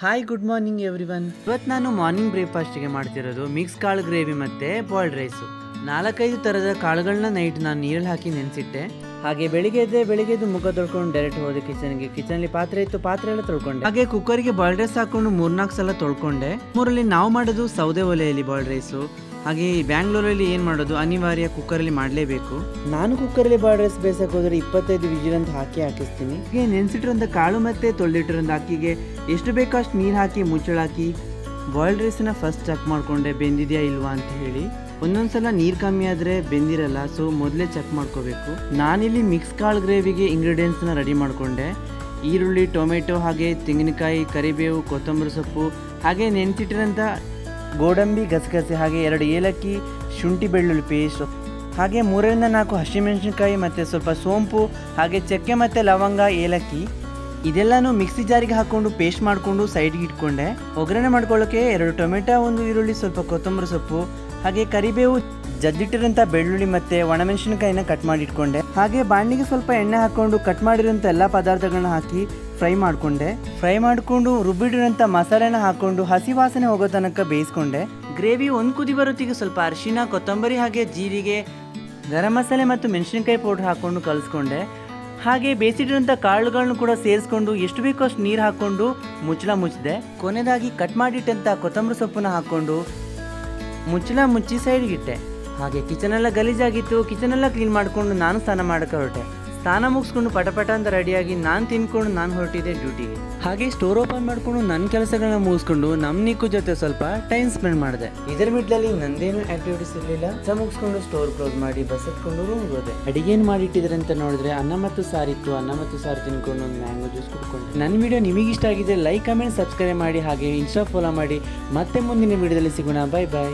Hi good morning everyone. ಇವತ್ತು ನಾನು morning ಬ್ರೇಕ್ಫಾಸ್ಟಿಗೆ ಮಾಡ್ತಿರೋದು ಮಿಕ್ಸ್ ಕಾಳು ಗ್ರೇವಿ ಮತ್ತು ಬಾಯ್ಲ್ಡ್ ರೈಸು. 4-5 ಥರದ ಕಾಳುಗಳನ್ನ ನೈಟ್ ನಾನು ನೀರಲ್ಲಿ ಹಾಕಿ ನೆನೆಸಿಟ್ಟೆ. ಹಾಗೆ ಬೆಳಿಗ್ಗೆ ಮುಖ ತೊಳ್ಕೊಂಡು ಡೈರೆಕ್ಟ್ ಹೋದೆ ಕಿಚನಲ್ಲಿ ಪಾತ್ರೆ ಇತ್ತು, ಪಾತ್ರೆ ಎಲ್ಲ ತೊಳ್ಕೊಂಡೆ. ಹಾಗೆ ಕುಕ್ಕರ್ಗೆ ಬಾಯ್ಲ್ಡ್ ರೈಸ್ ಹಾಕೊಂಡು 3-4 ಸಲ ತೊಳ್ಕೊಂಡೆ. ಮೂರಲ್ಲಿ ನಾವು ಮಾಡೋದು ಸೌದೆ ಒಲೆಯಲ್ಲಿ ಬಾಯ್ಲ್ಡ್ ರೈಸು. ಹಾಗೆ ಬ್ಯಾಂಗ್ಳೂರಲ್ಲಿ ಏನು ಮಾಡೋದು ಅನಿವಾರ್ಯ, ಕುಕ್ಕರಲ್ಲಿ ಮಾಡಲೇಬೇಕು. ನಾನು ಕುಕ್ಕರಲ್ಲಿ ಬಾಯ್ಲ್ಡ್ ರೈಸ್ ಬೇಯಿಸಕ್ಕೆ ಹೋದರೆ 25 ವಿಜಿಲ್ ಅಂತ ಹಾಕಿಸ್ತೀನಿ. ಹೀಗೆ ನೆನೆಸಿಟ್ಟಿರೋಂಥ ಕಾಳು ಮತ್ತು ತೊಳೆದಿಟ್ಟಿರೋಂಥ ಅಕ್ಕಿಗೆ ಎಷ್ಟು ಬೇಕೋ ಅಷ್ಟು ನೀರು ಹಾಕಿ ಮುಚ್ಚಳಾಕಿ ಬಾಯ್ಲ್ಡ್ ರೈಸನ್ನ ಫಸ್ಟ್ ಚೆಕ್ ಮಾಡಿಕೊಂಡೆ ಬೆಂದಿದೆಯಾ ಇಲ್ವಾ ಅಂತ ಹೇಳಿ. ಒಂದೊಂದ್ಸಲ ನೀರು ಕಮ್ಮಿ ಆದರೆ ಬೆಂದಿರಲ್ಲ, ಸೊ ಮೊದಲೇ ಚೆಕ್ ಮಾಡ್ಕೋಬೇಕು. ನಾನಿಲ್ಲಿ ಮಿಕ್ಸ್ ಕಾಳು ಗ್ರೇವಿಗೆ ಇಂಗ್ರೀಡಿಯೆಂಟ್ಸ್ನ ರೆಡಿ ಮಾಡಿಕೊಂಡೆ. ಈರುಳ್ಳಿ, ಟೊಮೆಟೊ, ಹಾಗೆ ತೆಂಗಿನಕಾಯಿ, ಕರಿಬೇವು, ಕೊತ್ತಂಬರಿ ಸೊಪ್ಪು, ಹಾಗೆ ನೆನೆಸಿಟ್ಟಿರೋಂಥ ಗೋಡಂಬಿ, ಗಸಗಸೆ, ಹಾಗೆ 2 ಏಲಕ್ಕಿ, ಶುಂಠಿ ಬೆಳ್ಳುಳ್ಳಿ ಪೇಸ್ಟ್, ಹಾಗೆ 3-4 ಹಸಿಮೆಣಸಿನ್ಕಾಯಿ ಮತ್ತು ಸ್ವಲ್ಪ ಸೋಂಪು, ಹಾಗೆ ಚಕ್ಕೆ ಮತ್ತು ಲವಂಗ, ಏಲಕ್ಕಿ ಇದೆಲ್ಲನೂ ಮಿಕ್ಸಿ ಜಾರಿಗೆ ಹಾಕ್ಕೊಂಡು ಪೇಸ್ಟ್ ಮಾಡಿಕೊಂಡು ಸೈಡ್ಗೆ ಇಟ್ಕೊಂಡೆ. ಒಗ್ಗರಣೆ ಮಾಡ್ಕೊಳ್ಳೋಕ್ಕೆ 2 ಟೊಮೆಟೊ, 1 ಈರುಳ್ಳಿ, ಸ್ವಲ್ಪ ಕೊತ್ತಂಬರಿ ಸೊಪ್ಪು, ಹಾಗೆ ಕರಿಬೇವು, ಜಜ್ಜಿಟ್ಟಿರೋಂಥ ಬೆಳ್ಳುಳ್ಳಿ ಮತ್ತು ಒಣಮೆಣಸಿನಕಾಯಿನ ಕಟ್ ಮಾಡಿ ಇಟ್ಕೊಂಡೆ. ಹಾಗೆ ಬಾಣಲಿಗೆ ಸ್ವಲ್ಪ ಎಣ್ಣೆ ಹಾಕ್ಕೊಂಡು ಕಟ್ ಮಾಡಿರೋಂಥ ಎಲ್ಲ ಪದಾರ್ಥಗಳನ್ನ ಹಾಕಿ ಫ್ರೈ ಮಾಡಿಕೊಂಡು ರುಬ್ಬಿಡಿರೋಂಥ ಮಸಾಲೆನ ಹಾಕ್ಕೊಂಡು ಹಸಿ ವಾಸನೆ ಹೋಗೋ ತನಕ ಬೇಯಿಸ್ಕೊಂಡೆ. ಗ್ರೇವಿ ಒಂದು ಕುದಿ ಬರೋತ್ತಿಗೆ ಸ್ವಲ್ಪ ಅರಿಶಿನ, ಕೊತ್ತಂಬರಿ, ಹಾಗೆ ಜೀರಿಗೆ, ಗರಂ ಮಸಾಲೆ ಮತ್ತು ಮೆಣಸಿನಕಾಯಿ ಪೌಡ್ರ್ ಹಾಕ್ಕೊಂಡು ಕಲಿಸ್ಕೊಂಡೆ. ಹಾಗೆ ಬೇಯಿಸಿಟ್ಟಿರೋಂಥ ಕಾಳುಗಳನ್ನು ಕೂಡ ಸೇರಿಸ್ಕೊಂಡು ಎಷ್ಟು ಬೇಕೋ ಅಷ್ಟು ನೀರು ಹಾಕ್ಕೊಂಡು ಮುಚ್ಚಳ ಮುಚ್ಚಿದೆ. ಕೊನೆಯದಾಗಿ ಕಟ್ ಮಾಡಿಟ್ಟಂಥ ಕೊತ್ತಂಬರಿ ಸೊಪ್ಪನ್ನ ಹಾಕ್ಕೊಂಡು ಮುಚ್ಚಳ ಮುಚ್ಚಿ ಸೈಡ್ಗಿಟ್ಟೆ. ಹಾಗೆ ಕಿಚನೆಲ್ಲ ಗಲೀಜಾಗಿತ್ತು, ಕಿಚನೆಲ್ಲ ಕ್ಲೀನ್ ಮಾಡಿಕೊಂಡು ನಾನು ಸ್ನಾನ ಮಾಡೋಕೆ ಹೊರಟೆ. ಸ್ನಾನ ಮುಗಿಸ್ಕೊಂಡು ಪಟ ಅಂತ ರೆಡಿಯಾಗಿ ನಾನು ತಿನ್ಕೊಂಡು ನಾನು ಹೊರಟಿದ್ದೆ ಡ್ಯೂಟಿಗೆ. ಹಾಗೆ ಸ್ಟೋರ್ ಓಪನ್ ಮಾಡಿಕೊಂಡು ನನ್ನ ಕೆಲಸಗಳನ್ನ ಮುಗಿಸ್ಕೊಂಡು ನಮ್ಮ ನಿಕ್ಕು ಜೊತೆ ಸ್ವಲ್ಪ ಟೈಮ್ ಸ್ಪೆಂಡ್ ಮಾಡಿದೆ. ಇದರ ಮಿಡ್ಲಲ್ಲಿ ನಂದೇನು ಆಕ್ಟಿವಿಟೀಸ್ ಇರಲಿಲ್ಲ. ಮುಗಿಸ್ಕೊಂಡು ಸ್ಟೋರ್ ಕ್ಲೋಸ್ ಮಾಡಿ ಬಸ್ ಹತ್ಕೊಂಡು ರೂಮ್ಗೆ ಹೋದೆ. ಅಡಿಗೇನು ಮಾಡಿಟ್ಟಿದ್ರೆ ಅಂತ ನೋಡಿದ್ರೆ ಅನ್ನ ಮತ್ತು ಸಾರಿತ್ತು. ಅನ್ನ ಮತ್ತು ಸಾರು ತಿನ್ಕೊಂಡು ಒಂದು ಮ್ಯಾಂಗೋ ಜ್ಯೂಸ್ ಕುಡ್ಕೊಂಡೆ. ನನ್ನ ವಿಡಿಯೋ ನಿಮಗೆ ಇಷ್ಟ ಆಗಿದೆ ಲೈಕ್, ಕಮೆಂಟ್, ಸಬ್ಸ್ಕ್ರೈಬ್ ಮಾಡಿ, ಹಾಗೆ ಇನ್ಸ್ಟಾ ಫಾಲೋ ಮಾಡಿ. ಮತ್ತೆ ಮುಂದಿನ ವಿಡಿಯೋದಲ್ಲಿ ಸಿಗೋಣ. ಬಾಯ್ ಬಾಯ್.